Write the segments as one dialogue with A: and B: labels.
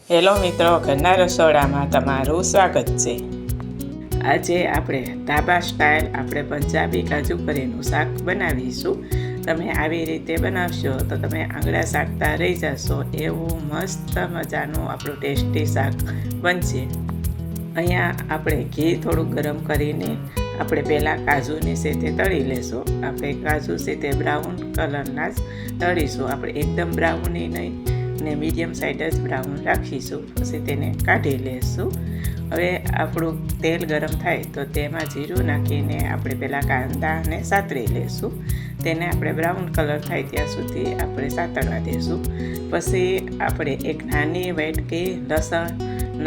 A: Hello મિત્રો, ઘરના રસોડામાં તમારું સ્વાગત છે। આજે આપણે ધાબા સ્ટાઇલ પંજાબી કાજુ કરીનું શાક બનાવીશું। તમે આવી રીતે બનાવશો તો તમે આંગળા ચાટતા રહી જશો એવું મસ્ત મજાનું આપણું ટેસ્ટી શાક બનશે। અહીંયા આપણે ઘી થોડું ગરમ કરીને આપણે પહેલાં કાજુને છે તે તળી લેશું। આપણે કાજુ છે તે બ્રાઉન કલરના જ તળીશું, આપણે એકદમ બ્રાઉની નહીં ને મીડિયમ સાઈડ જ બ્રાઉન રાખીશું। પછી તેને કાઢી લેશું। હવે આપણું તેલ ગરમ થાય તો તેમાં જીરું નાખીને આપણે પહેલાં કાંદાને સાતરી લેશું। તેને આપણે બ્રાઉન કલર થાય ત્યાં સુધી આપણે સાતળવા દેશું। પછી આપણે એક નાની વાટકી લસણ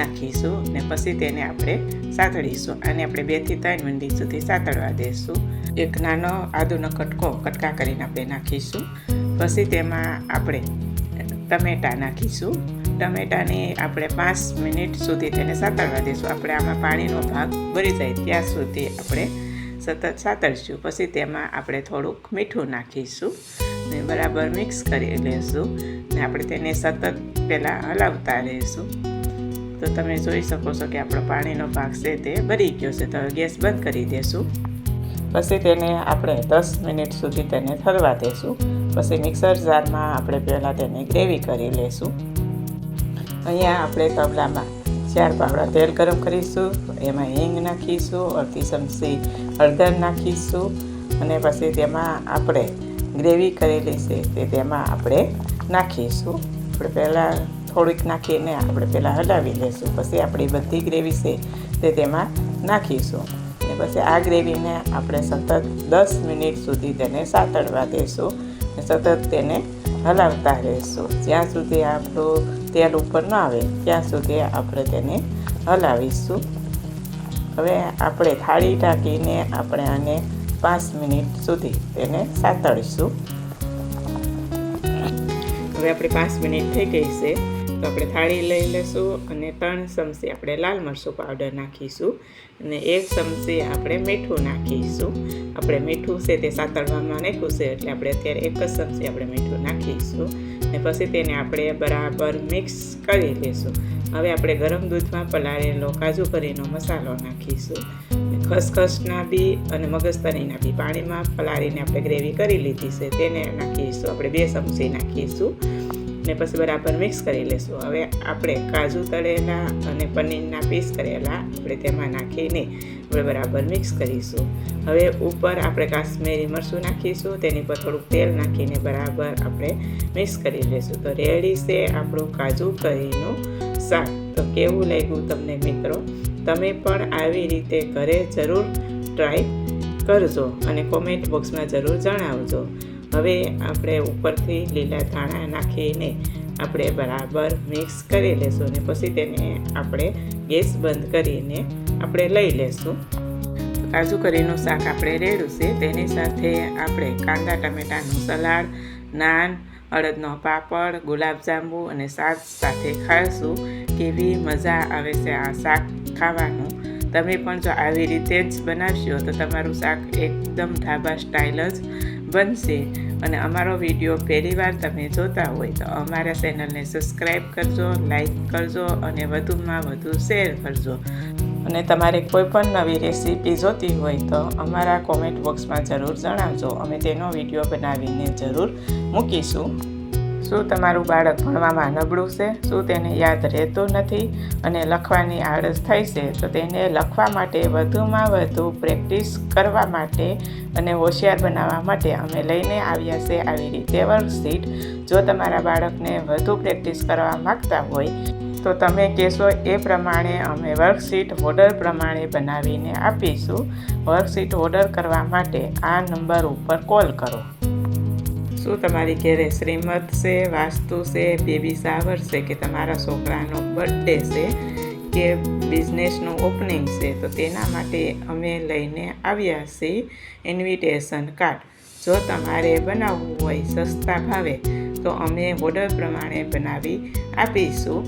A: નાખીશું ને પછી તેને આપણે સાતળીશું। આને આપણે 2 થી 3 મિનિટ સુધી સાતળવા દેશું। એક નાનો આદુનો કટકા કરીને આપણે નાખીશું। પછી તેમાં આપણે ટમેટાં નાખીશું। ટમેટાને આપણે 5 મિનિટ સુધી તેને સાતળવા દઈશું। આપણે આમાં પાણીનો ભાગ ભરી જાય ત્યાં સુધી આપણે સતત સાતળશું। પછી તેમાં આપણે થોડુંક મીઠું નાખીશું ને બરાબર મિક્સ કરી લેશું ને આપણે તેને સતત પહેલાં હલાવતા રહીશું। તો તમે જોઈ શકો છો કે આપણો પાણીનો ભાગ છે તે ભરી ગયો છે। તો ગેસ બંધ કરી દઈશું। પછી તેને આપણે 10 મિનિટ સુધી તેને થરવા દઈશું। પછી મિક્સર જારમાં આપણે પહેલાં તેની ગ્રેવી કરી લઈશું। અહીંયા આપણે તબલામાં 4 પાવડા તેલ ગરમ કરીશું, એમાં હિંગ નાખીશું, અડધી ચમચી હળદર નાખીશું અને પછી તેમાં આપણે ગ્રેવી કરેલી છે તે તેમાં આપણે નાખીશું। આપણે પહેલાં થોડીક નાખીને આપણે પહેલાં હલાવી લઈશું। પછી આપણી બધી ગ્રેવી છે તે તેમાં નાખીશું અને પછી આ ગ્રેવીને આપણે સતત 10 મિનિટ સુધી તેને સાતળવા દઈશું। સતત તેને હલાવતા રહીશું જ્યાં સુધી આપણું તેલ ઉપર ન આવે ત્યાં સુધી આપણે તેને હલાવીશું। હવે આપણે થાળી ઢાંકીને આપણે આને 5 મિનિટ સુધી તેને સાતળીશું। હવે આપણે 5 મિનિટ થઈ ગઈ છે તો આપણે થાળી લઈ લઈશું અને 3 ચમચી આપણે લાલ મરચું પાવડર નાખીશું અને 1 ચમચી આપણે મીઠું નાખીશું। આપણે મીઠું છે તે સાતળવામાં નાખ્યું છે એટલે આપણે અત્યારે 1 જ ચમચી આપણે મીઠું નાખીશું અને પછી તેને આપણે બરાબર મિક્સ કરી લઈશું। હવે આપણે ગરમ દૂધમાં પલાળેલો કાજુ કરીનો મસાલો નાખીશું। ખસખસના બી અને મગજતરીના બી પાણીમાં પલાળીને આપણે ગ્રેવી કરી લીધી છે તેને નાખીશું। આપણે 2 ચમચી નાખીશું ને પછી બરાબર મિક્સ કરી લઈશું। હવે આપણે કાજુ તળેલા અને પનીરના પીસ કરેલા આપણે તેમાં નાખીને આપણે બરાબર મિક્સ કરીશું। હવે ઉપર આપણે કાશ્મીરી મરચું નાખીશું, તેની પર થોડુંક તેલ નાખીને બરાબર આપણે મિક્સ કરી લઈશું। તો રેડી છે આપણું કાજુ કરીનું શાક। તો કેવું લાગ્યું તમને મિત્રો? તમે પણ આવી રીતે ઘરે જરૂર ટ્રાય કરજો અને કોમેન્ટ બોક્સમાં જરૂર જણાવજો। હવે આપણે ઉપરથી લીલા ધાણા નાખીને આપણે બરાબર મિક્સ કરી લેશું અને પછી તેને આપણે ગેસ બંધ કરીને આપણે લઈ લેશું। કાજુ કરીનું શાક આપણે રેડું છે, તેની સાથે આપણે કાંદા ટમેટાનું સલાડ, નાન, અડદનો પાપડ, ગુલાબજાંબુ અને શાક સાથે ખાઈશું। કેવી મજા આવે છે આ શાક ખાવાનું। તમે પણ જો આવી રીતે જ બનાવશો તો તમારું શાક એકદમ ઢાબા સ્ટાઇલ જ બનશે। અને અમારો વિડીયો પહેલીવાર તમે જોતા હોય તો અમારા ચેનલને સબસ્ક્રાઈબ કરજો, લાઈક કરજો અને વધુમાં વધુ શેર કરજો। અને તમારે કોઈ પણ નવી રેસીપી જોતી હોય તો અમારા કોમેન્ટ બોક્સમાં જરૂર જણાવજો, અમે તેનો વિડીયો બનાવીને જરૂર મૂકીશું। શું તમારું બાળક ભણવામાં નબળું છે? શું તેને યાદ રહેતું નથી અને લખવાની આળસ થાય છે? તો તેને લખવા માટે વધુમાં વધુ પ્રેક્ટિસ કરવા માટે અને હોશિયાર બનાવવા માટે અમે લઈને આવ્યા છે આવી રીતે વર્કશીટ। જો તમારા બાળકને વધુ પ્રેક્ટિસ કરવા માગતા હોય તો તમે કહેશો એ પ્રમાણે અમે વર્કશીટ ઓર્ડર પ્રમાણે બનાવીને આપીશું। વર્કશીટ ઓર્ડર કરવા માટે આ નંબર ઉપર કોલ કરો। શું તમારી ઘરે શ્રીમત છે, વાસ્તુ છે, બેબી શાવર છે કે તમારા છોકરાનો બર્થડે છે કે બિઝનેસનું ઓપનિંગ છે તો તેના માટે અમે લઈને આવ્યા છીએ ઇન્વિટેશન કાર્ડ। જો તમારે બનાવવું હોય સસ્તા ભાવે તો અમે ઓર્ડર પ્રમાણે બનાવી આપીશું।